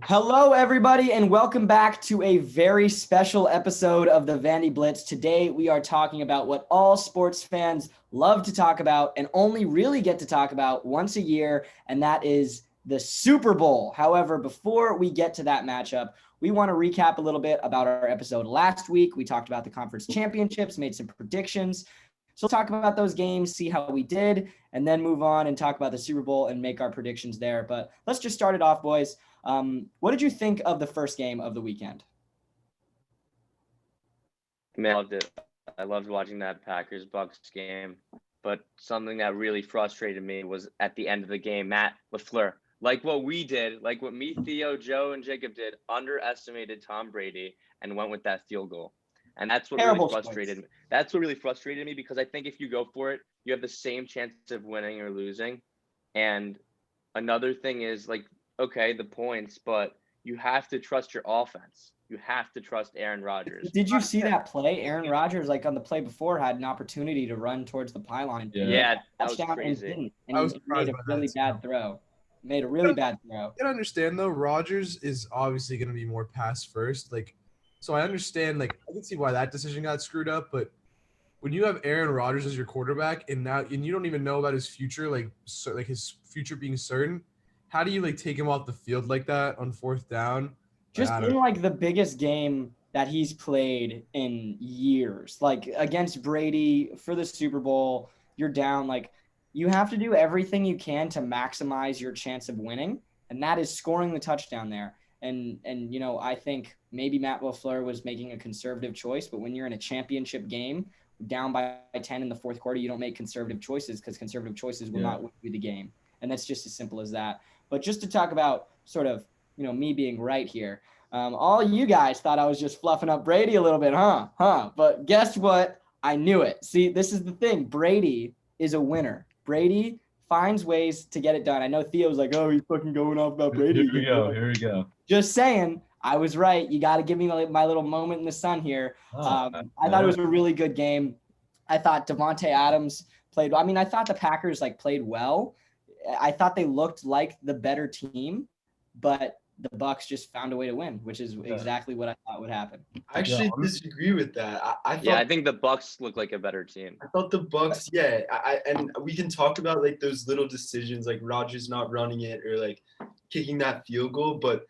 Hello, everybody, and welcome back to a very special episode of the Vandy Blitz. Today, we are talking about what all sports fans love to talk about and only really get to talk about once a year, and that is the Super Bowl. However, before we get to that matchup, we want to recap a little bit about our episode last week. We talked about the conference championships, made some predictions. So we'll talk about those games, see how we did, and then move on and talk about the Super Bowl and make our predictions there. But let's just start it off, boys. What did you think of the first game of the weekend? Man, I loved it. I loved watching that Packers-Bucks game. But something that really frustrated me was at the end of the game, Matt LaFleur, like what we did, like what me, Theo, Joe, and Jacob did, underestimated Tom Brady and went with that field goal. And that's what really frustrated me. That's what really frustrated me because I think if you go for it, you have the same chance of winning or losing. And another thing is, like, okay, the points, but you have to trust your offense. You have to trust Aaron Rodgers. Did you see that play? Aaron Rodgers, like on the play before, had an opportunity to run towards the pylon. Yeah, that was crazy. And he made a really bad throw. Made a really bad throw. I can understand, though, Rodgers is obviously going to be more pass first. So I understand, I can see why that decision got screwed up, but when you have Aaron Rodgers as your quarterback and you don't even know about his future, his future being certain, how do you take him off the field like that on fourth down? Just in the biggest game that he's played in years, against Brady for the Super Bowl, you're down. You have to do everything you can to maximize your chance of winning, and that is scoring the touchdown there. And I think maybe Matt LaFleur was making a conservative choice, but when you're in a championship game down by 10 in the fourth quarter, you don't make conservative choices because conservative choices will not win you the game. And that's just as simple as that. But just to talk about sort of, me being right here, all you guys thought I was just fluffing up Brady a little bit, huh? But guess what? I knew it. See, this is the thing. Brady is a winner. Brady finds ways to get it done. I know Theo's like, oh, he's fucking going off about Brady. Here we go. Just saying, I was right. You got to give me my little moment in the sun here. I thought it was a really good game. I thought Devontae Adams played well. I mean, I thought the Packers played well. I thought they looked like the better team, but the Bucs just found a way to win, which is exactly what I thought would happen. I actually disagree with that. I think the Bucs look like a better team. I thought the Bucs, and we can talk about those little decisions, like Rodgers not running it or kicking that field goal, but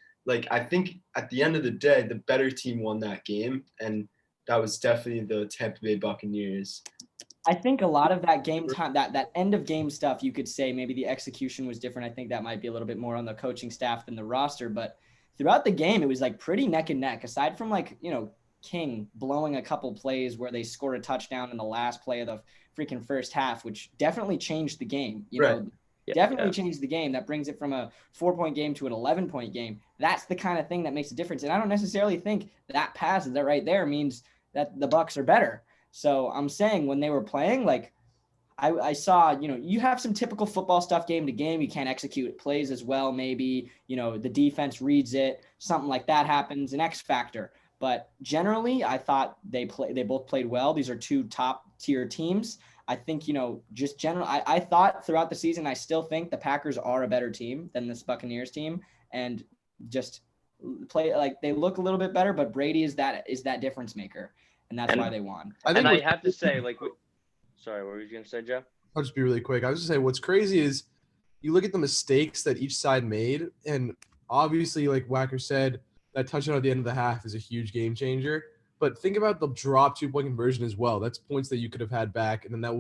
I think at the end of the day, the better team won that game, and that was definitely the Tampa Bay Buccaneers. I think a lot of that game time, that end of game stuff, you could say maybe the execution was different. I think that might be a little bit more on the coaching staff than the roster, but throughout the game, it was pretty neck and neck. Aside from King blowing a couple plays where they scored a touchdown in the last play of the freaking first half, which definitely changed the game. Definitely changed the game. That brings it from a 4-point game to an 11-point game. That's the kind of thing that makes a difference. And I don't necessarily think that pass that right there means that the Bucs are better. So I'm saying when they were playing, I saw, you have some typical football stuff game to game. You can't execute plays as well. Maybe, the defense reads it, something like that happens, an X factor. But generally, I thought they both played well. These are two top tier teams. I think, just general. I thought throughout the season, I still think the Packers are a better team than this Buccaneers team, and just play they look a little bit better. But Brady is that difference maker. And that's why they won. I have to say, sorry, what were you going to say, Jeff? I'll just be really quick. I was just saying what's crazy is you look at the mistakes that each side made, and obviously, like Wacker said, that touchdown at the end of the half is a huge game changer. But think about the drop 2-point conversion as well. That's points that you could have had back, and then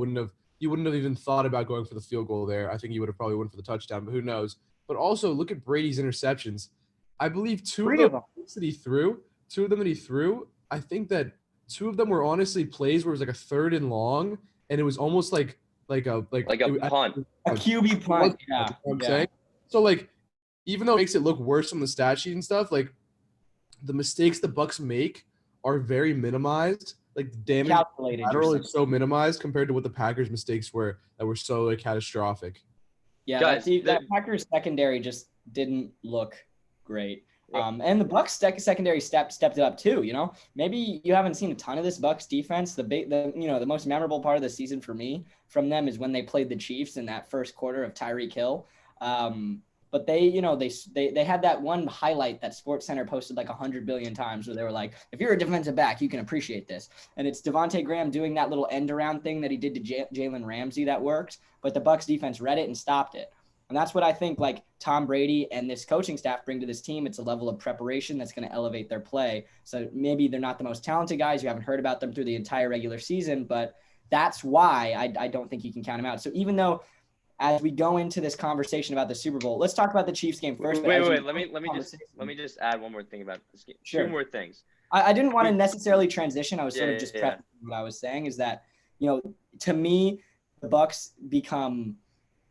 you wouldn't have even thought about going for the field goal there. I think you would have probably went for the touchdown, but who knows? But also look at Brady's interceptions. I believe two of them that he threw, I think that two of them were honestly plays where it was a 3rd and long, and it was almost like a punt. A QB punt. Yeah. You know what I'm saying? So even though it makes it look worse on the stat sheet and stuff, the mistakes the Bucs make are very minimized. The damage lateral is so minimized compared to what the Packers' mistakes were that were so catastrophic. Yeah, guys, that Packers secondary just didn't look great. And the Bucs secondary stepped it up too. Maybe you haven't seen a ton of this Bucs defense. The most memorable part of the season for me from them is when they played the Chiefs in that first quarter of Tyreek Hill. But they had that one highlight that SportsCenter posted like 100 billion times where they were like, if you're a defensive back, you can appreciate this. And it's Devontae Graham doing that little end around thing that he did to Jalen Ramsey that worked, but the Bucs defense read it and stopped it. And that's what I think like Tom Brady and this coaching staff bring to this team. It's a level of preparation that's going to elevate their play. So maybe they're not the most talented guys. You haven't heard about them through the entire regular season, but that's why I don't think you can count them out. So even though as we go into this conversation about the Super Bowl, let's talk about the Chiefs game first. Wait. Let me just add one more thing about this game. Sure. Two more things. I didn't want to necessarily transition. I was sort of just prefacing what I was saying is that, to me, the Bucs become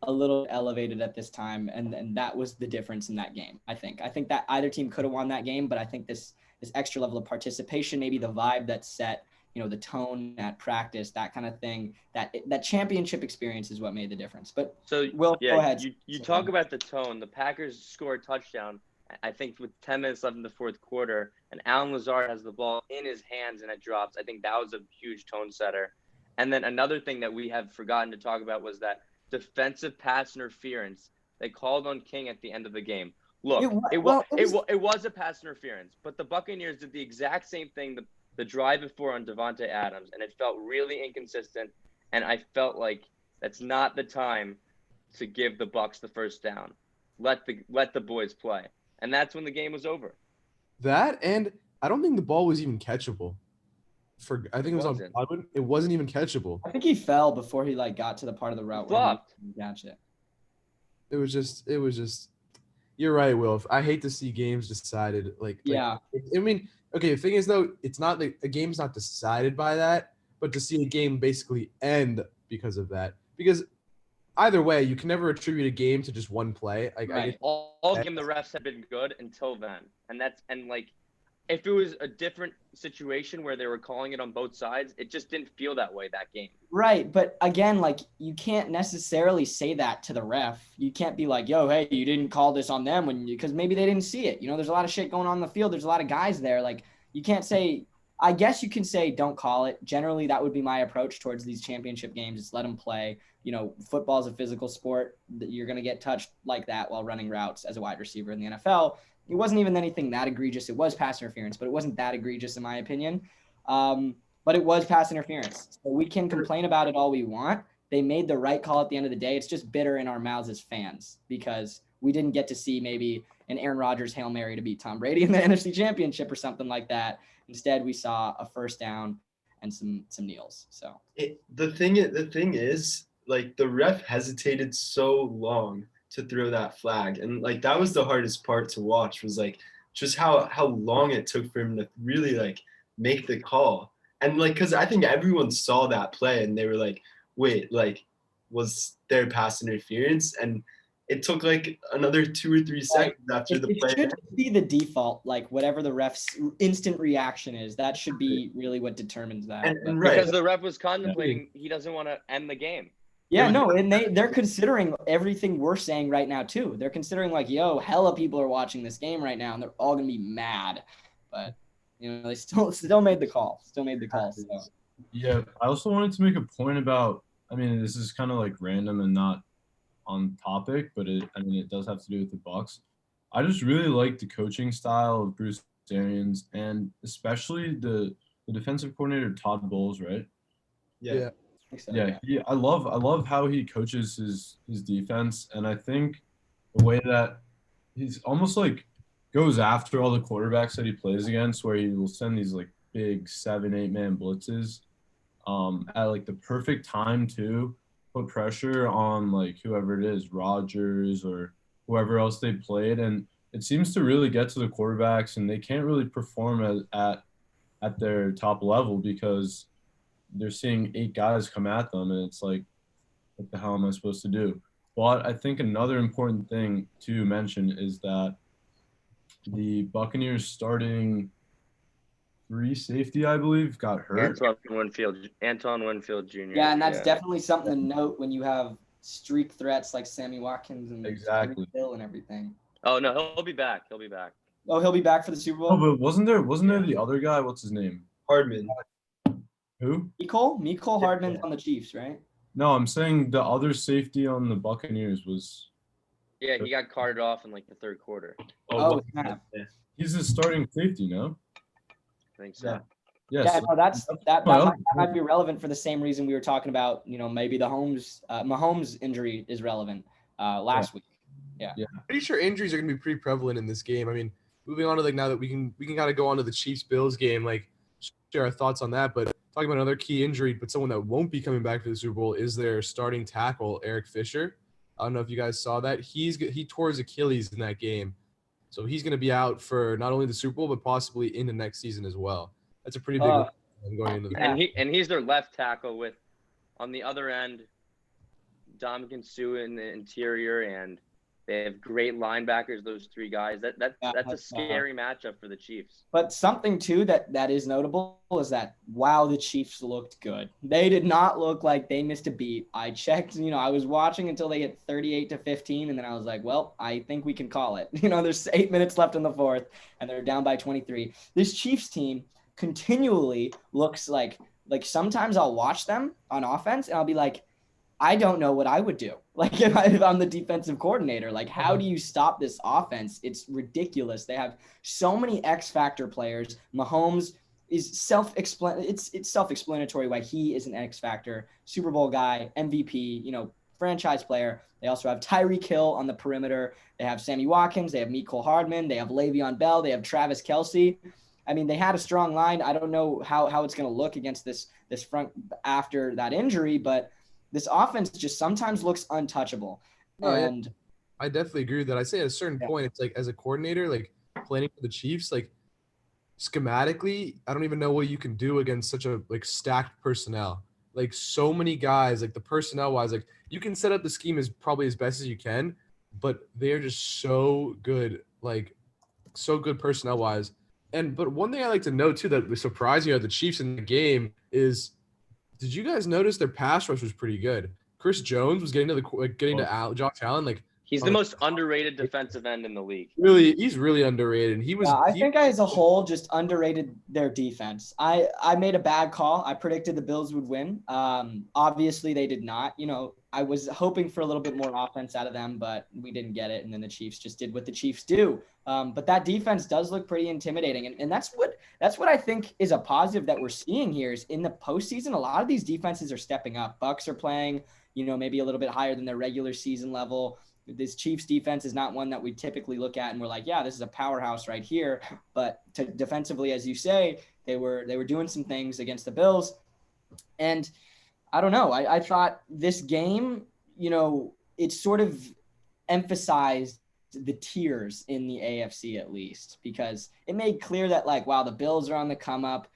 a little elevated at this time, and that was the difference in that game. I think that either team could have won that game, but I think this extra level of participation, maybe the vibe that's set, the tone at practice, that kind of thing, that championship experience is what made the difference. But so Will, go ahead. You talk about the tone. The Packers score a touchdown, I think with 10 minutes left in the fourth quarter, and Alan Lazard has the ball in his hands and it drops. I think that was a huge tone setter. And then another thing that we have forgotten to talk about was that defensive pass interference they called on King at the end of the game. Look, it was a pass interference, but the Buccaneers did the exact same thing the drive before on Devontae Adams, and it felt really inconsistent, and I felt like that's not the time to give the Bucs the first down. Let the boys play. And that's when the game was over. That, and I don't think the ball was even catchable. I think it was on Godwin. It wasn't even catchable. I think he fell before he got to the part of the route where he catch it. It was just. You're right, Will. I hate to see games decided yeah. I mean, okay. The thing is, though, it's not a game's not decided by that, but to see a game basically end because of that. Because either way, you can never attribute a game to just one play. Right. All game the refs have been good until then, and if it was a different situation where they were calling it on both sides, it just didn't feel that way that game. Right, but again, you can't necessarily say that to the ref. You can't be like, yo, hey, you didn't call this on them because maybe they didn't see it. There's a lot of shit going on in the field. There's a lot of guys there. You can't say – I guess you can say don't call it. Generally, that would be my approach towards these championship games. Just let them play. Football is a physical sport. You're going to get touched like that while running routes as a wide receiver in the NFL. It wasn't even anything that egregious. It was pass interference, but it wasn't that egregious in my opinion. But it was pass interference. So we can complain about it all we want. They made the right call at the end of the day. It's just bitter in our mouths as fans because we didn't get to see maybe an Aaron Rodgers Hail Mary to beat Tom Brady in the NFC Championship or something like that. Instead, we saw a first down and some kneels. So the thing is, the ref hesitated so long to throw that flag, and that was the hardest part to watch was just how long it took for him to really make the call. And because I think everyone saw that play and they were like, wait, was there pass interference? And it took another 2 or 3 seconds after the play. It should be the default, whatever the ref's instant reaction is. That should be really what determines that. And right. Because the ref was contemplating he doesn't want to end the game. Yeah, no, and they're considering everything we're saying right now too. They're considering yo, hella people are watching this game right now, and they're all gonna be mad. But they still made the call. So. Yeah, I also wanted to make a point about. I mean, this is kind of random and not on topic, but it does have to do with the Bucs. I just really like the coaching style of Bruce Arians, and especially the defensive coordinator Todd Bowles, right? Yeah. Yeah, I love how he coaches his defense, and I think the way that he's almost goes after all the quarterbacks that he plays against, where he will send these big 7-8 man blitzes at the perfect time to put pressure on whoever it is, Rodgers or whoever else they played, and it seems to really get to the quarterbacks, and they can't really perform at their top level because they're seeing 8 guys come at them, and it's what the hell am I supposed to do? But I think another important thing to mention is that the Buccaneers starting free safety, I believe, got hurt. Anton Winfield Jr. Yeah, and that's definitely something to note when you have streak threats like Sammy Watkins and Hill and everything. Oh no, he'll be back. Oh, he'll be back for the Super Bowl. Oh, but wasn't there the other guy? What's his name? Hardman. Who? Mecole Hardman's on the Chiefs, right? No, I'm saying the other safety on the Buccaneers was. Yeah, he got carted off in like the third quarter. Oh, snap. He's a starting safety, no? I think so. Yeah. Yeah, so no, that my might be relevant for the same reason we were talking about. Maybe the Mahomes injury is relevant last week. Yeah. Pretty sure injuries are going to be pretty prevalent in this game. I mean, moving on to like now that we can kind of go on to the Chiefs-Bills game, like share our thoughts on that. But talking about another key injury, but someone that won't be coming back for the Super Bowl is their starting tackle, Eric Fisher. I don't know if you guys saw that. He tore his Achilles in that game, so he's going to be out for not only the Super Bowl but possibly into next season as well. That's a pretty big one going into the. And he's their left tackle with, on the other end, Dominican Sue in the interior, and they have great linebackers. Those three guys. That's a scary matchup for the Chiefs. But something too that is notable is that the Chiefs looked good. They did not look like they missed a beat. I checked. I was watching until they hit 38-15, and then I was like, well, I think we can call it. There's 8 minutes left in the fourth, and they're down by 23. This Chiefs team continually looks like sometimes I'll watch them on offense and I'll be like, I don't know what I would do. Like if I'm the defensive coordinator, like how do you stop this offense? It's ridiculous. They have so many X factor players. Mahomes is it's self-explanatory why he is an X factor, Super Bowl guy, MVP, franchise player. They also have Tyreek Hill on the perimeter. They have Sammy Watkins. They have Mecole Hardman. They have Le'Veon Bell. They have Travis Kelce. I mean, they had a strong line. I don't know how it's going to look against this front after that injury, but this offense just sometimes looks untouchable. And I definitely agree with that. I say at a certain point, it's like as a coordinator, like planning for the Chiefs, like schematically, I don't even know what you can do against such a like stacked personnel. Like so many guys, like the personnel wise, like you can set up the scheme as probably as best as you can, but they're just so good, like so good personnel wise. But one thing I like to note too that was surprising about the Chiefs in the game is, did you guys notice their pass rush was pretty good? Chris Jones was getting to Josh Allen. Like he's the most underrated defensive end in the league. Really, he's really underrated. I think as a whole just underrated their defense. I made a bad call. I predicted the Bills would win. Obviously they did not. I was hoping for a little bit more offense out of them, but we didn't get it. And then the Chiefs just did what the Chiefs do. But that defense does look pretty intimidating. And that's what I think is a positive that we're seeing here is in the postseason, a lot of these defenses are stepping up. Bucs are playing, maybe a little bit higher than their regular season level. This Chiefs defense is not one that we typically look at and we're like, yeah, this is a powerhouse right here. But defensively, as you say, they were doing some things against the Bills. And I don't know. I thought this game, it sort of emphasized the tiers in the AFC at least, because it made clear that the Bills are on the come up.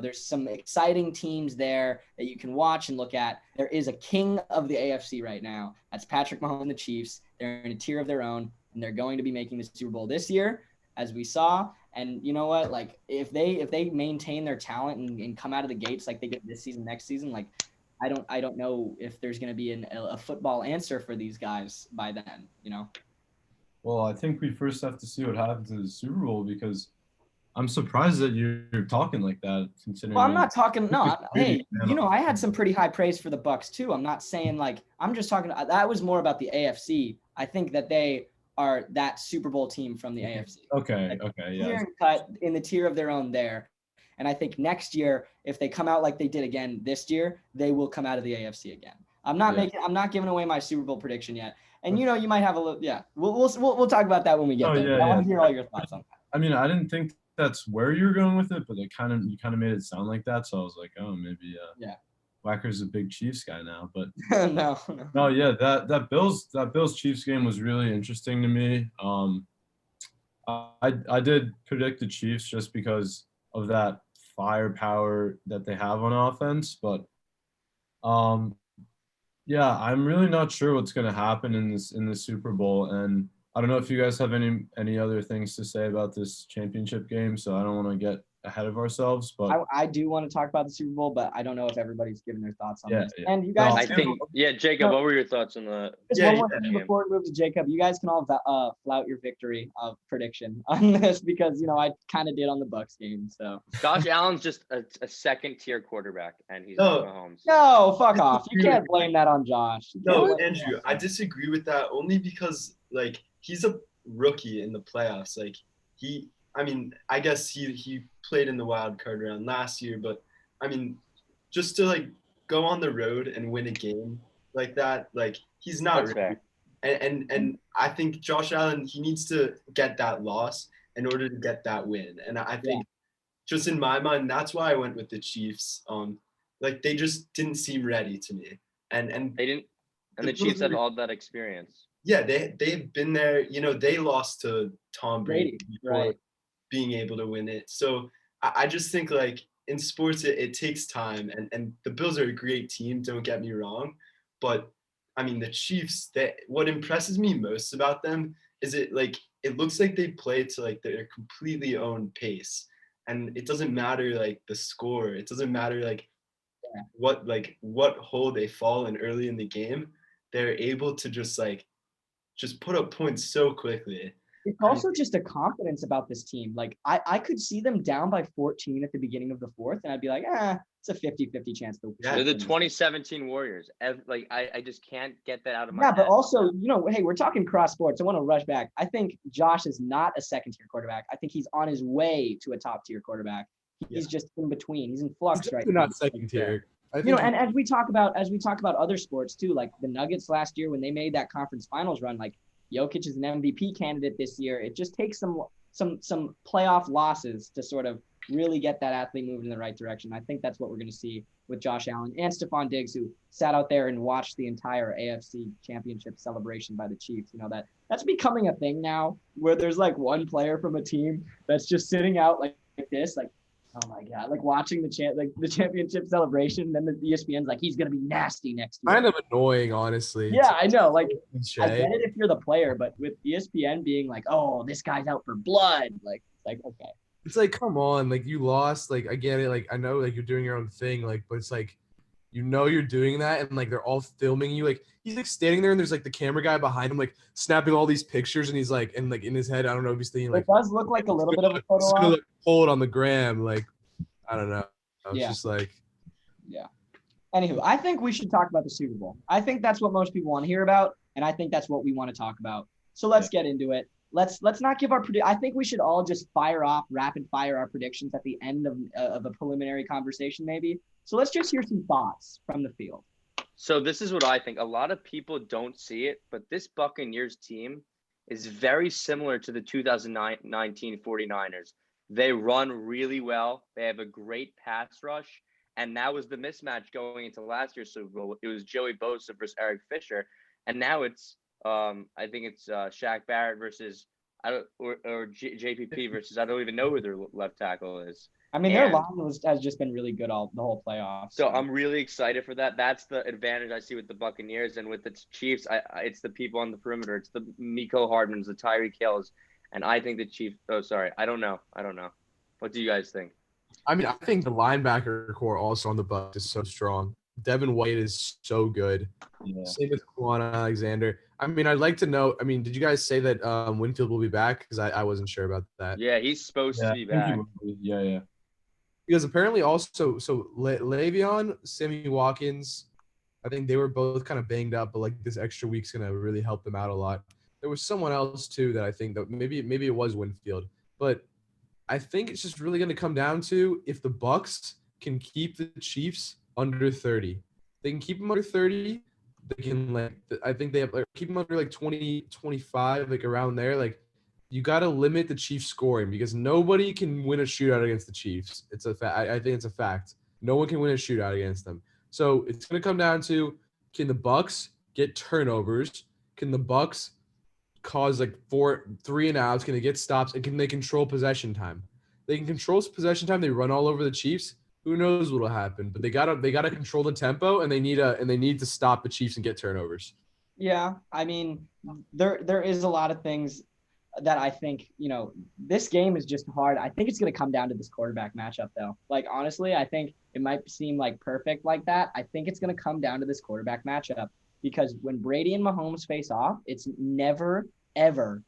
There's some exciting teams there that you can watch and look at. There is a king of the AFC right now. That's Patrick Mahomes and the Chiefs. They're in a tier of their own, and they're going to be making the Super Bowl this year, as we saw. And you know what? If they maintain their talent and come out of the gates like they did this season, next season, I don't know if there's going to be a football answer for these guys by then. Well, I think we first have to see what happens in the Super Bowl because I'm surprised that you're talking like that. Considering. Well, I'm not talking. No, hey, I had some pretty high praise for the Bucs too. I'm not saying I'm just talking. That was more about the AFC. I think that they are that Super Bowl team from the AFC. Okay, yeah. Clear and cut in the tier of their own there. And I think next year, if they come out like they did again this year, they will come out of the AFC again. I'm not giving away my Super Bowl prediction yet. And you might have a little. Yeah, we'll talk about that when we get there. I want to hear all your thoughts on that. I mean, I didn't think that's where you were going with it, but you kind of made it sound like that. So I was like, oh, maybe Wacker's a big Chiefs guy now. But no, yeah, that Bills Chiefs game was really interesting to me. I did predict the Chiefs just because of that firepower that they have on offense, but yeah, I'm really not sure what's going to happen in the Super Bowl, and I don't know if you guys have any other things to say about this championship game, so I don't want to get ahead of ourselves. But I do want to talk about the Super Bowl, but I don't know if everybody's given their thoughts on Yeah, this. yeah. And you guys, I think, Jacob, what were your thoughts on the just Yeah, one more yeah. thing before we move to Jacob. You guys can all flout your victory prediction on this because I kind of did on the Bucs game. So Josh Allen's just a second-tier quarterback, and he's No. not Mahomes. no, fuck off. You can't blame that on Josh. You can't No, blame Andrew, that. I disagree with that only because like he's a rookie in the playoffs. Like I guess he played in the wild card round last year, but I mean, just to like go on the road and win a game like that, like he's not That's ready. fair. And I think Josh Allen, he needs to get that loss in order to get that win. And I think just in my mind, that's why I went with the Chiefs. Like they just didn't seem ready to me. And They didn't, and the Chiefs had all that experience. yeah, they've been there. They lost to Tom Brady before right. being able to win it. So I just think like in sports, it takes time. And the Bills are a great team. Don't get me wrong, but I mean the Chiefs. What impresses me most about them is it looks like they play to like their completely own pace, and it doesn't matter like the score. It doesn't matter like what hole they fall in early in the game. They're able to just put up points so quickly. It's also just a confidence about this team. Like I could see them down by 14 at the beginning of the fourth, and I'd be like, it's a 50-50 chance. They're the 2017 Warriors. Like I just can't get that out of my head. head. But also, hey, we're talking cross sports. I want to rush back. I think Josh is not a second-tier quarterback. I think he's on his way to a top-tier quarterback. He's just in between. He's in flux right now. Not second tier. And as we talk about other sports too, like the Nuggets last year when they made that conference finals run, like Jokic is an MVP candidate this year. It just takes some playoff losses to sort of really get that athlete moving in the right direction. I think that's what we're going to see with Josh Allen and Stephon Diggs, who sat out there and watched the entire AFC Championship celebration by the Chiefs. That's becoming a thing now, where there's like one player from a team that's just sitting out like this, like, oh my God, like watching the championship celebration. Then the ESPN's like, he's gonna be nasty next year. Kind of annoying, honestly. Yeah, I know. Like, I get it if you're the player, but with ESPN being like, oh, this guy's out for blood, like okay. It's like, come on, like you lost. Like I get it. Like I know, like you're doing your own thing. Like, but it's like, you're doing that, and like they're all filming you. Like he's like standing there, and there's like the camera guy behind him, like snapping all these pictures, and he's like, and like in his head, I don't know if he's thinking like, it does look like a little bit of a photo op. like, hold it on the gram, like I don't know. It's just like, yeah. Anywho, I think we should talk about the Super Bowl. I think that's what most people want to hear about, and I think that's what we want to talk about. So let's get into it. Let's not give our I think we should all just rapid fire our predictions at the end of a preliminary conversation, maybe. So let's just hear some thoughts from the field. So this is what I think. A lot of people don't see it, but this Buccaneers team is very similar to the 2019 49ers. They run really well. They have a great pass rush. And that was the mismatch going into last year's Super Bowl. It was Joey Bosa versus Eric Fisher. And now it's, I think it's Shaq Barrett versus, JPP versus, I don't even know who their left tackle is. I mean, their line has just been really good the whole playoffs. So I'm really excited for that. That's the advantage I see with the Buccaneers, and with the Chiefs, it's the people on the perimeter. It's the Miko Hardmans, the Tyreek Hills, and I think the Chiefs. Oh, sorry, I don't know. What do you guys think? I mean, I think the linebacker core also on the Bucs is so strong. Devin White is so good. Yeah. Same with Quan Alexander. I mean, I'd like to know. I mean, did you guys say that Winfield will be back? Because I wasn't sure about that. Yeah, he's supposed to be back. Yeah. Because apparently also, Le'Veon, Sammy Watkins, I think they were both kind of banged up, but like this extra week's gonna really help them out a lot. There was someone else too that I think that maybe it was Winfield, but I think it's just really gonna come down to if the Bucs can keep the Chiefs under 30. They can keep them under 30. They can I think they have keep them under 20, 25, like around there. Like you got to limit the Chiefs scoring because nobody can win a shootout against the Chiefs. It's a fact. I think it's a fact. No one can win a shootout against them. So it's going to come down to, can the Bucs get turnovers? Can the Bucs cause 3 and outs? Can they get stops? And can they control possession time? They can control possession time. They run all over the Chiefs. Who knows what will happen? But they gotta control the tempo, and they need to stop the Chiefs and get turnovers. Yeah, I mean, there is a lot of things. that I think, this game is just hard. I think it's going to come down to this quarterback matchup, though. Like, honestly, I think it might seem like perfect like that. I think it's going to come down to this quarterback matchup because when Brady and Mahomes face off, it's never, ever,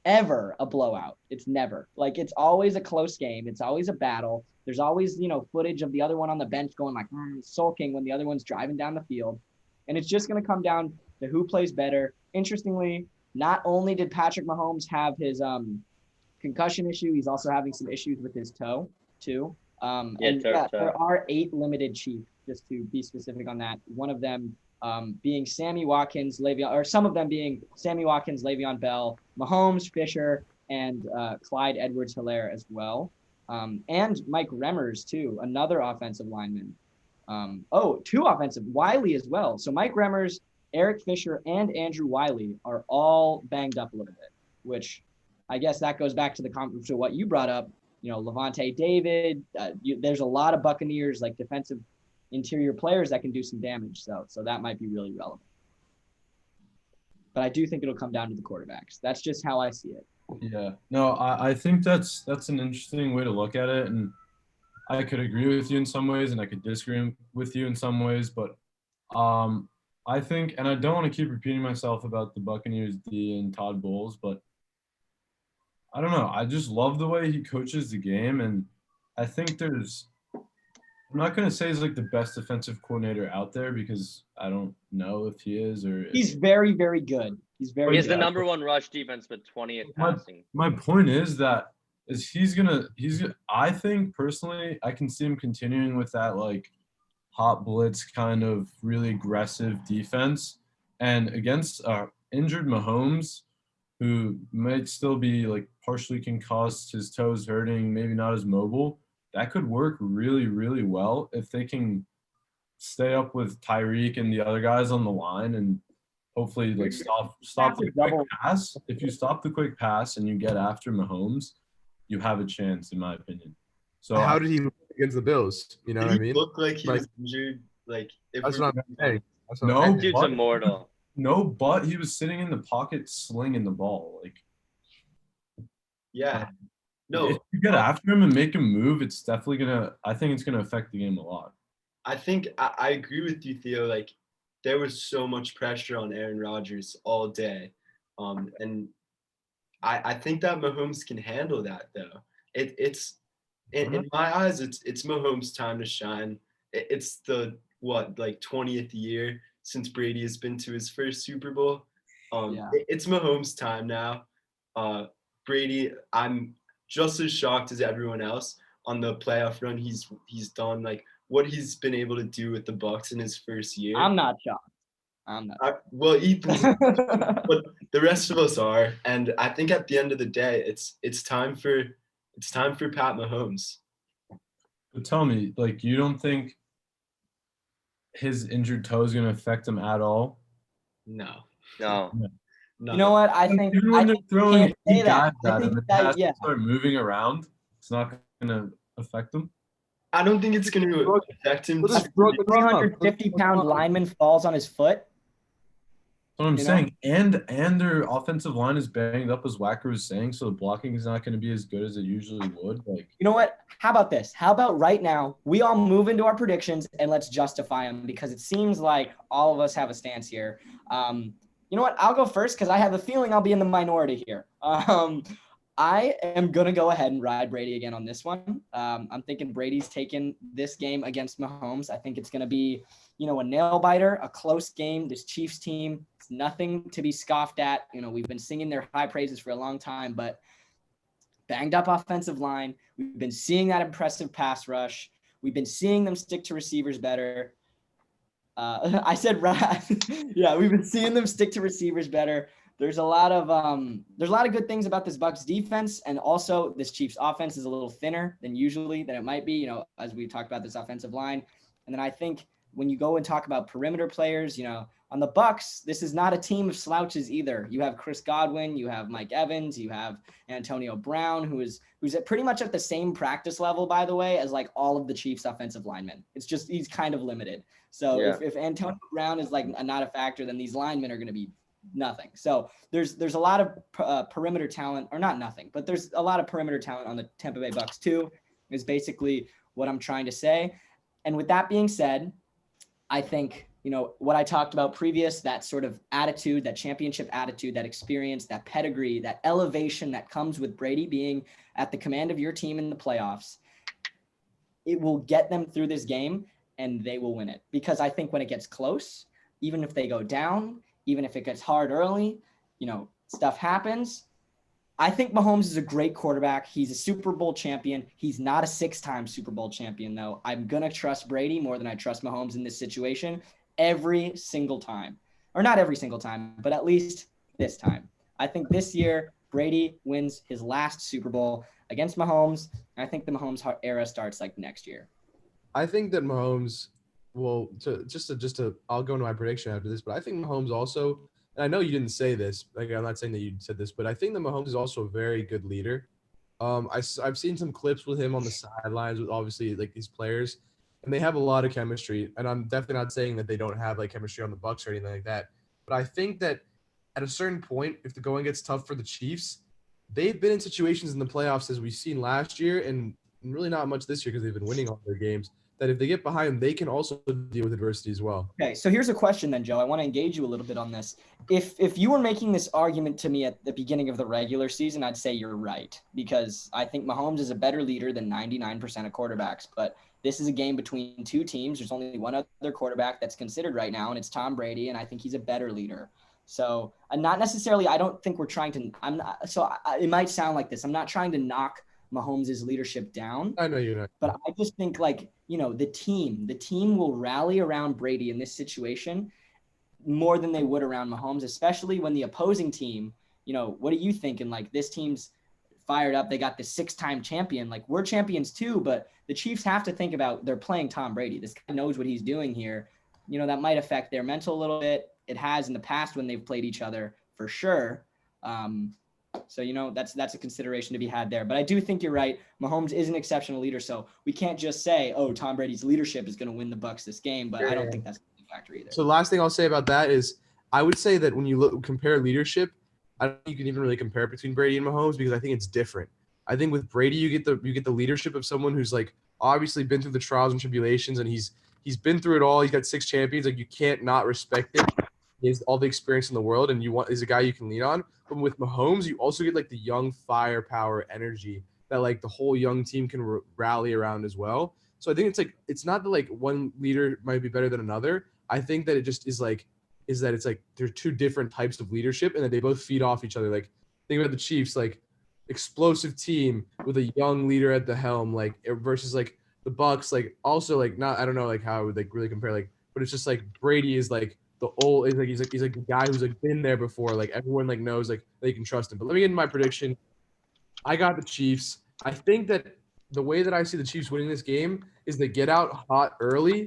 ever a blowout. It's never. Like, it's always a close game. It's always a battle. There's always, footage of the other one on the bench going like sulking when the other one's driving down the field. And it's just going to come down to who plays better. Interestingly, not only did Patrick Mahomes have his concussion issue, he's also having some issues with his toe too. There are 8 limited Chiefs, just to be specific on that. One of them being Sammy Watkins, some of them being Sammy Watkins, Le'Veon Bell, Mahomes, Fisher, and Clyde Edwards-Helaire as well. And Mike Remmers too, another offensive lineman. 2 offensive, Wiley as well. So Mike Remmers, Eric Fisher, and Andrew Wiley are all banged up a little bit, which I guess that goes back to what you brought up. Levante David. There's a lot of Buccaneers like defensive interior players that can do some damage. So that might be really relevant. But I do think it'll come down to the quarterbacks. That's just how I see it. Yeah. No, I think that's an interesting way to look at it, and I could agree with you in some ways, and I could disagree with you in some ways, but I think, and I don't want to keep repeating myself about the Buccaneers D and Todd Bowles, but I don't know. I just love the way he coaches the game, and I think I'm not going to say he's like the best defensive coordinator out there because I don't know if he is or. He's very, very good. He has the number 1 rush defense, but 20th passing. My point is I think personally, I can see him continuing with that like hot blitz kind of really aggressive defense, and against injured Mahomes, who might still be like partially concussed, his toes hurting, maybe not as mobile. That could work really, really well if they can stay up with Tyreek and the other guys on the line and hopefully like stop the quick pass. If you stop the quick pass and you get after Mahomes, you have a chance, in my opinion. So how did he look against the Bills? You know what I mean? Look like he was injured. Like that's what I'm saying. That dude's immortal. No, but he was sitting in the pocket slinging the ball. Like, yeah. No. If you get after him and make him move, it's definitely I think it's gonna affect the game a lot. I think I agree with you, Theo. Like, there was so much pressure on Aaron Rodgers all day. And I think that Mahomes can handle that, though. It's in my eyes, it's Mahomes' time to shine. It's the 20th year since Brady has been to his first Super Bowl. It's Mahomes' time now. Brady, I'm just as shocked as everyone else on the playoff run he's done. Like what he's been able to do with the Bucs in his first year. I'm not shocked. Well, Ethan's, but the rest of us are, and I think at the end of the day, it's time for Pat Mahomes. But tell me, like, you don't think his injured toe is going to affect him at all? No. You know what? I think even when they're throwing guys at him, start moving around, it's not going to affect him. I don't think it's going to affect him. A 350-pound lineman falls on his foot. That's what I'm saying. And their offensive line is banged up, as Wacker was saying, so the blocking is not going to be as good as it usually would. Like, you know what? How about this? How about right now we all move into our predictions and let's justify them, because it seems like all of us have a stance here. You know what? I'll go first because I have a feeling I'll be in the minority here. I am going to go ahead and ride Brady again on this one. I'm thinking Brady's taking this game against Mahomes. I think it's going to be, a nail biter, a close game. This Chiefs team, it's nothing to be scoffed at. We've been singing their high praises for a long time, but banged up offensive line. We've been seeing that impressive pass rush. We've been seeing them stick to receivers better. I said, yeah, we've been seeing them stick to receivers better. There's a lot of good things about this Bucs defense, and also this Chiefs offense is a little thinner than it might be, as we talked about this offensive line. And then I think when you go and talk about perimeter players, on the Bucs, this is not a team of slouches either. You have Chris Godwin, you have Mike Evans, you have Antonio Brown, who's pretty much at the same practice level, by the way, as like all of the Chiefs offensive linemen. It's just he's kind of limited. So if Antonio Brown is like not a factor, then these linemen are going to be nothing. So there's a lot of perimeter talent, or not nothing, but there's a lot of perimeter talent on the Tampa Bay Bucks too, is basically what I'm trying to say. And with that being said, I think, what I talked about previous, that sort of attitude, that championship attitude, that experience, that pedigree, that elevation that comes with Brady being at the command of your team in the playoffs, it will get them through this game and they will win it. Because I think when it gets close, even if they go down, even if it gets hard early, stuff happens. I think Mahomes is a great quarterback. He's a Super Bowl champion. He's not a 6-time Super Bowl champion, though. I'm going to trust Brady more than I trust Mahomes in this situation every single time. Or not every single time, but at least this time. I think this year, Brady wins his last Super Bowl against Mahomes. And I think the Mahomes era starts like next year. I think that Mahomes will I'll go into my prediction after this, but I think Mahomes also, and I know you didn't say this, like I'm not saying that you said this, but I think that Mahomes is also a very good leader. I've seen some clips with him on the sidelines with obviously like these players, and they have a lot of chemistry. And I'm definitely not saying that they don't have like chemistry on the Bucs or anything like that. But I think that at a certain point, if the going gets tough for the Chiefs, they've been in situations in the playoffs as we've seen last year, and really not much this year because they've been winning all their games, that if they get behind, they can also deal with adversity as well. Okay, so here's a question then, Joe. I want to engage you a little bit on this. If you were making this argument to me at the beginning of the regular season, I'd say you're right, because I think Mahomes is a better leader than 99% of quarterbacks. But this is a game between two teams. There's only one other quarterback that's considered right now, and it's Tom Brady, and I think he's a better leader. So not necessarily, I don't think we're trying to – it might sound like this. I'm not trying to knock Mahomes' leadership down. I know you're not. But I just think the team will rally around Brady in this situation more than they would around Mahomes, especially when the opposing team, what are you thinking? Like, this team's fired up. They got the 6-time champion. Like, we're champions too, but the Chiefs have to think about they're playing Tom Brady. This guy knows what he's doing here. That might affect their mental a little bit. It has in the past when they've played each other for sure. So, that's a consideration to be had there. But I do think you're right. Mahomes is an exceptional leader. So we can't just say, oh, Tom Brady's leadership is going to win the Bucs this game. But I don't think that's a factor either. So the last thing I'll say about that is I would say that when you compare leadership, I don't think you can even really compare between Brady and Mahomes because I think it's different. I think with Brady, you get the leadership of someone who's like obviously been through the trials and tribulations, and he's been through it all. He's got 6 champions. Like, you can't not respect it. He has all the experience in the world, and he's a guy you can lean on. But with Mahomes, you also get like the young firepower energy that like the whole young team can rally around as well. So I think it's not that like one leader might be better than another. I think that it just is that it's like they're two different types of leadership, and that they both feed off each other. Like, think about the Chiefs, like explosive team with a young leader at the helm, like versus like the Bucs, like also like not, I don't know like how I would like really compare, like, but it's just like Brady is like the old, he's like the guy who's like been there before, like everyone like knows like they can trust him. But let me get into my prediction. I got the Chiefs. I think that the way that I see the Chiefs winning this game is they get out hot early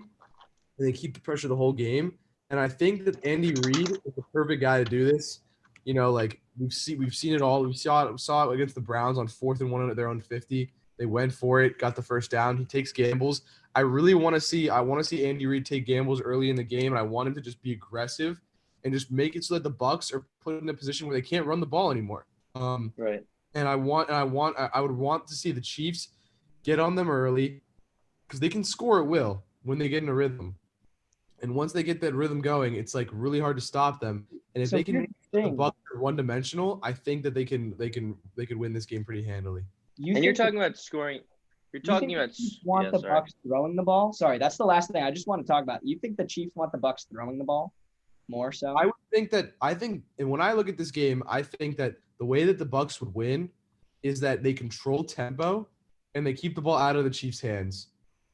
and they keep the pressure the whole game. And I think that Andy Reid is the perfect guy to do this. Like we've seen it all. We saw it against the Browns on 4th and 1 at their own 50. They went for it, got the first down. He takes gambles. I want to see Andy Reid take gambles early in the game, and I want him to just be aggressive and just make it so that the Bucs are put in a position where they can't run the ball anymore. Right. And I would want to see the Chiefs get on them early because they can score at will when they get in a rhythm. And once they get that rhythm going, it's like really hard to stop them. And if they can make the Bucs one-dimensional, I think that they could win this game pretty handily. You're talking about scoring. You're talking about want the Bucs throwing the ball? Sorry, that's the last thing I just want to talk about. You think the Chiefs want the Bucs throwing the ball more so? I would think and when I look at this game, I think that the way that the Bucs would win is that they control tempo and they keep the ball out of the Chiefs' hands.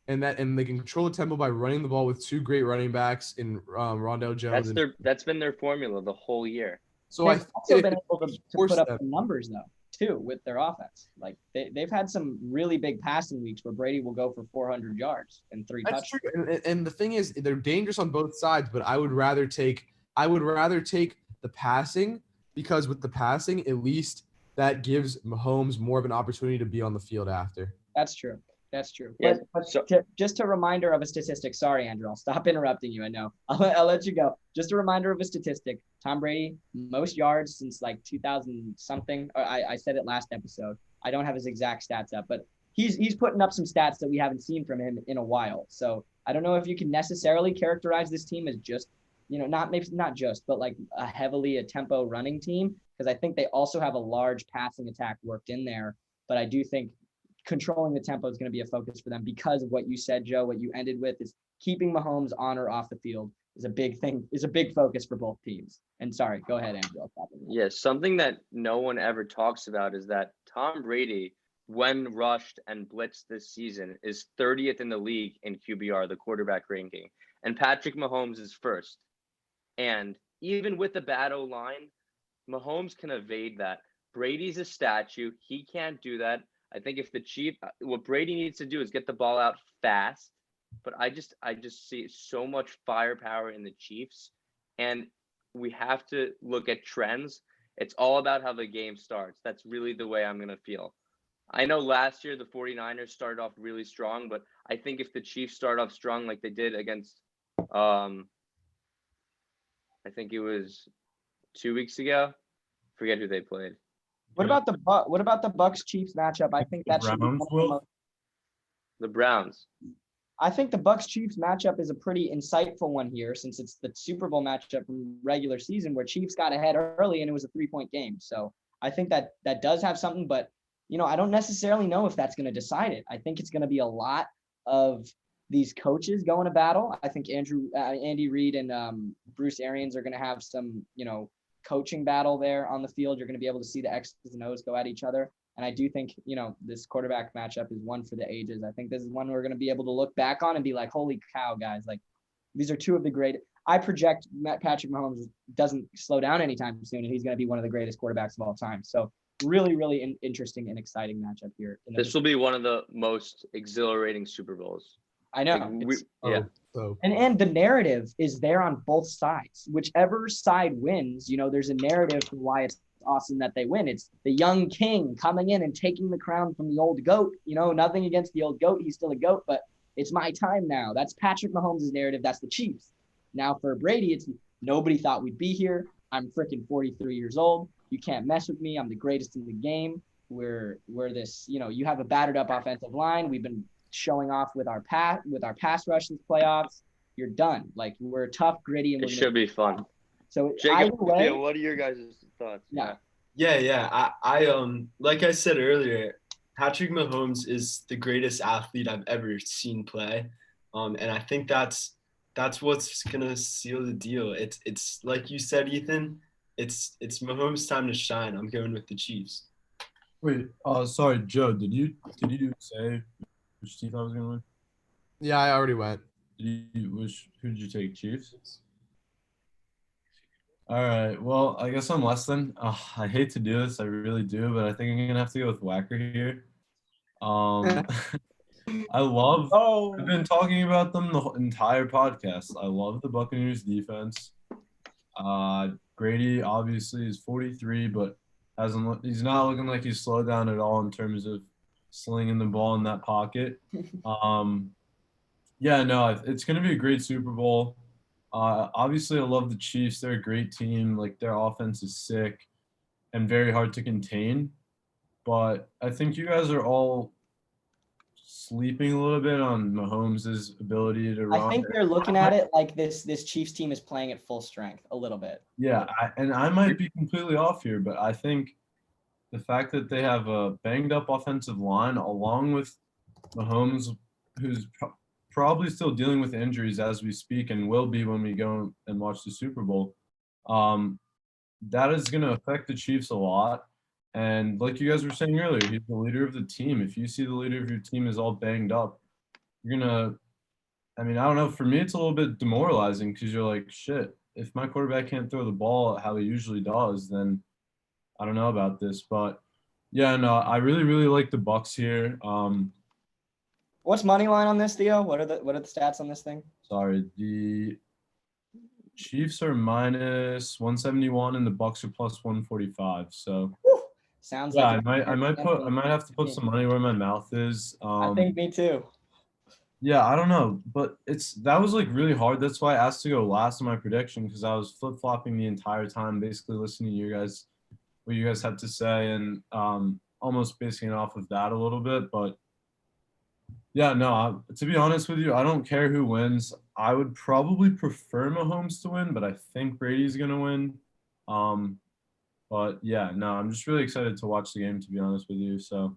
And they can control the tempo by running the ball with 2 great running backs in Rondell Jones. That's been their formula the whole year. So They've also been able to put up some numbers though too with their offense. Like they've had some really big passing weeks where Brady will go for 400 yards and 3 touchdowns. That's true. And the thing is, they're dangerous on both sides. But I would rather take the passing, because with the passing, at least that gives Mahomes more of an opportunity to be on the field after. That's true. That's true. Yes, But so- just a reminder of a statistic. Sorry, Andrew. I'll stop interrupting you. I know. I'll let you go. Just a reminder of a statistic. Tom Brady, most yards since like 2000 something. I said it last episode. I don't have his exact stats up, but he's putting up some stats that we haven't seen from him in a while. So I don't know if you can necessarily characterize this team as just, not just, but like a tempo running team, because I think they also have a large passing attack worked in there. But I do think controlling the tempo is going to be a focus for them because of what you said, Joe. What you ended with is keeping Mahomes on or off the field is a big thing, is a big focus for both teams. And sorry, go ahead, Andrew. Yes, something that no one ever talks about is that Tom Brady, when rushed and blitzed this season, is 30th in the league in QBR, the quarterback ranking, and Patrick Mahomes is first. And even with the bad O-line, Mahomes can evade that. Brady's a statue. He can't do that. I think if the Chiefs, what Brady needs to do is get the ball out fast. But I just see so much firepower in the Chiefs, and we have to look at trends. It's all about how the game starts. That's really the way I'm going to feel. I know last year the 49ers started off really strong, but I think if the Chiefs start off strong like they did against, I think it was 2 weeks ago. Forget who they played. What about the Bucks Chiefs matchup? I think that should be the Browns. I think the Bucks Chiefs matchup is a pretty insightful one here, since it's the Super Bowl matchup from regular season where Chiefs got ahead early and it was a 3-point game. So I think that does have something, but I don't necessarily know if that's going to decide it. I think it's going to be a lot of these coaches going to battle. I think Andy Reid and Bruce Arians are going to have some, coaching battle there on the field. You're going to be able to see the X's and O's go at each other. And I do think, this quarterback matchup is one for the ages. I think this is one we're going to be able to look back on and be like, holy cow, guys, like these are two of the great. I project Patrick Mahomes doesn't slow down anytime soon, and he's going to be one of the greatest quarterbacks of all time. So really, really interesting and exciting matchup here. This will be one of the most exhilarating Super Bowls. I know. Yeah. And the narrative is there on both sides. Whichever side wins, there's a narrative for why it's awesome that they win. It's the young king coming in and taking the crown from the old goat. Nothing against the old goat. He's still a goat, but it's my time now. That's Patrick Mahomes' narrative. That's the Chiefs. Now for Brady, it's nobody thought we'd be here. I'm freaking 43 years old. You can't mess with me. I'm the greatest in the game. We're this, you have a battered up offensive line. We've been showing off with our pass rush in playoffs. You're done. Like, we're tough, gritty, and it should be fun. So Jacob, what are your guys' thoughts? Yeah. I like I said earlier, Patrick Mahomes is the greatest athlete I've ever seen play. And I think that's what's gonna seal the deal. It's like you said, Ethan, it's Mahomes' time to shine. I'm going with the Chiefs. Wait, sorry, Joe, did you say which team I was gonna win? Yeah, I already went. Who did you take, Chiefs? All right. Well, I guess I'm less than. I hate to do this, I really do, but I think I'm gonna have to go with Wacker here. I've been talking about them the entire podcast. I love the Buccaneers defense. Grady obviously is 43, but he's not looking like he's slowed down at all in terms of slinging the ball in that pocket. It's going to be a great Super Bowl. Obviously, I love the Chiefs. They're a great team. Like, their offense is sick and very hard to contain. But I think you guys are all sleeping a little bit on Mahomes' ability to run. I think they're looking at it like this Chiefs team is playing at full strength a little bit. Yeah, I might be completely off here, but I think the fact that they have a banged-up offensive line along with Mahomes, who's probably still dealing with injuries as we speak and will be when we go and watch the Super Bowl, that is going to affect the Chiefs a lot. And like you guys were saying earlier, he's the leader of the team. If you see the leader of your team is all banged up, you're going to – I don't know. For me, it's a little bit demoralizing because you're like, shit, if my quarterback can't throw the ball how he usually does, then I don't know about this. But, yeah, no, I really, really like the Bucs here. What's money line on this, Theo? What are the stats on this thing? Sorry, the Chiefs are minus 171 and the Bucs are plus 145. So Sounds Yeah, like I might have to put some money where my mouth is. I think me too. Yeah, I don't know, but that was like really hard. That's why I asked to go last in my prediction because I was flip-flopping the entire time, basically listening to what you guys had to say, and almost basing it off of that a little bit. But yeah, no, to be honest with you, I don't care who wins. I would probably prefer Mahomes to win, but I think Brady's gonna win. But yeah, no, I'm just really excited to watch the game, to be honest with you. So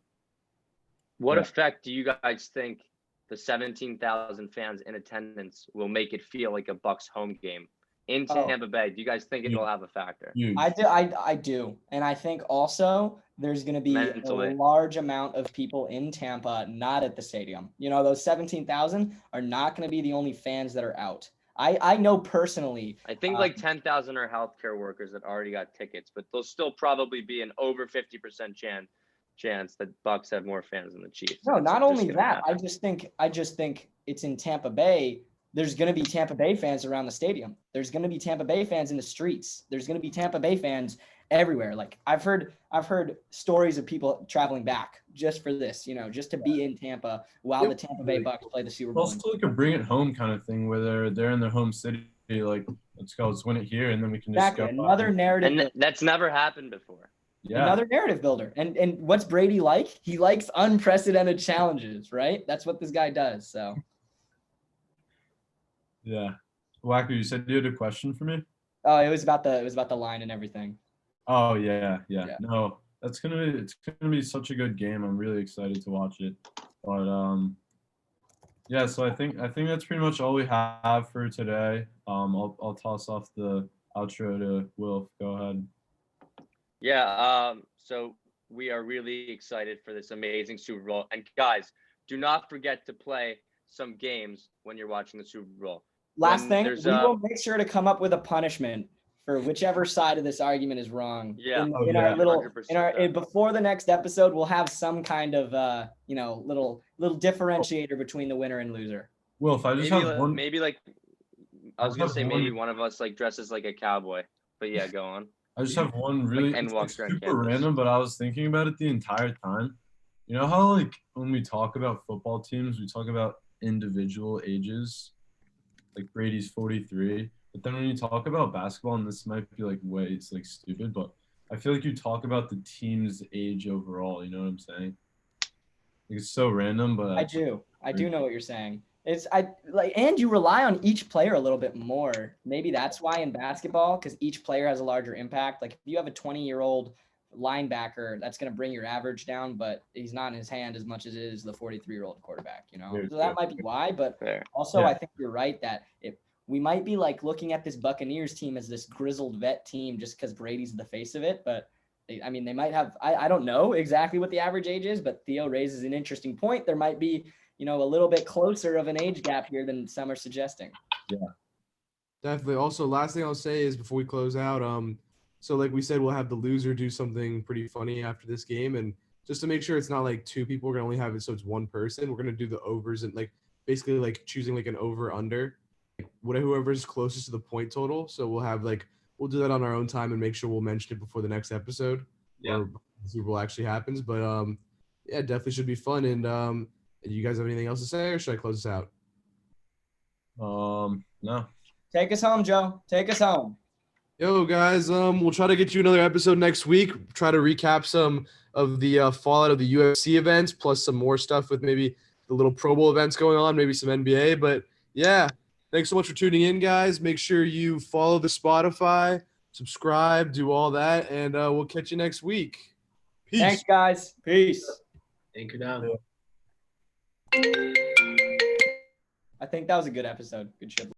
What yeah. effect do you guys think the 17,000 fans in attendance will make it feel like a Bucks home game in Tampa Bay? Do you guys think it'll have a factor? Huge. I do. And I think also there's going to be Mentally. a large amount of people in Tampa not at the stadium. You know, those 17,000 are not going to be the only fans that are out. I know personally. I think like 10,000 are healthcare workers that already got tickets, but there'll still probably be an over 50% chance that Bucks have more fans than the Chiefs. No, not just only gonna that. happen. I just think it's in Tampa Bay. There's going to be Tampa Bay fans around the stadium. There's going to be Tampa Bay fans in the streets. There's going to be Tampa Bay fans everywhere. Like I've heard stories of people traveling back just for this, you know, just to be in Tampa while the Tampa Bay Bucks play the Super Bowl. Also like a bring it home kind of thing where they're in their home city, like let's win it here, and then we can just go. Another narrative. And that's never happened before. Yeah. Another narrative builder. And what's Brady like? He likes unprecedented challenges, right? That's what this guy does. So yeah. Wacker, you said you had a question for me? oh, it was about the line and everything. Oh yeah. No, it's gonna be such a good game. I'm really excited to watch it. But yeah, so I think that's pretty much all we have for today. I'll toss off the outro to Wilf. Go ahead. Yeah, so we are really excited for this amazing Super Bowl. And guys, do not forget to play some games when you're watching the Super Bowl. Last thing, we will make sure to come up with a punishment for whichever side of this argument is wrong. Yeah. In our little 100%. before the next episode, we'll have some kind of little differentiator between the winner and loser. Wilf, I just have one. Maybe like I was gonna say maybe one of us like dresses like a cowboy. But yeah, go on. I just have one really walks around super campus. random, but I was thinking about it the entire time. You know how like when we talk about football teams, we talk about individual ages, like Brady's 43. But then when you talk about basketball, and this might be like it's like stupid, but I feel like you talk about the team's age overall. You know what I'm saying? Like, it's so random, but I do know what you're saying. And you rely on each player a little bit more. Maybe that's why in basketball, because each player has a larger impact. Like if you have a 20-year-old linebacker, that's going to bring your average down, but he's not in his hand as much as it is the 43-year-old quarterback, you know? So that might be why, but also I think you're right that we might be like looking at this Buccaneers team as this grizzled vet team just because Brady's the face of it, but they might have, I don't know exactly what the average age is, but Theo raises an interesting point. There might be, a little bit closer of an age gap here than some are suggesting. Yeah, definitely. Also, last thing I'll say is before we close out, so like we said, we'll have the loser do something pretty funny after this game, and just to make sure it's not like two people, we're gonna only have it so it's one person. We're gonna do the overs and like basically like choosing like an over under, like whoever's closest to the point total. So we'll do that on our own time and make sure we'll mention it before the next episode. Yeah. Or the Super Bowl actually happens. But yeah, definitely should be fun. And do you guys have anything else to say, or should I close this out? No. Take us home, Joe. Take us home. Yo, guys, we'll try to get you another episode next week. Try to recap some of the fallout of the UFC events, plus some more stuff with maybe the little Pro Bowl events going on, maybe some NBA. But yeah, thanks so much for tuning in, guys. Make sure you follow the Spotify, subscribe, do all that, and we'll catch you next week. Peace. Thanks, guys. Peace. Anchor down. I think that was a good episode. Good shit.